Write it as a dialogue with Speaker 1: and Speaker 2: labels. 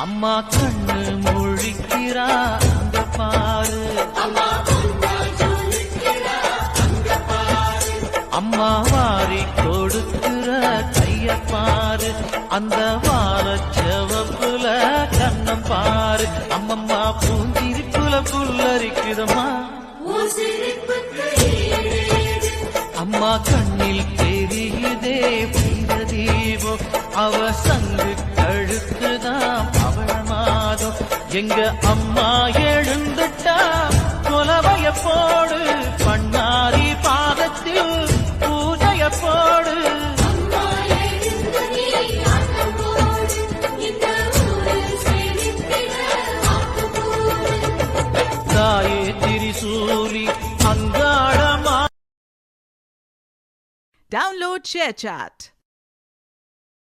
Speaker 1: அம்மா கண்ணு முழிக்கிறா அங்க பாரு, அம்மா வாரி கொடுக்கிற கைய பாரு, அந்த வார செவப்புல கண்ணம் பாரு. அம்மம்மா பூஞ்சிரிப்புல புல்லரிக்குதம்மா, அம்மா கண்ணில் தெரியுதே வீர தீபம், அவ சங்கு கழுத்துதான் பவளமாதம். எங்க அம்மா எழுந்துட்டா கொலவைய போடு, பண்ணாரி பாதத்தில் பூஜைய போடு. தாயே திரிசூலி அங்காளமா.
Speaker 2: Download ShareChat.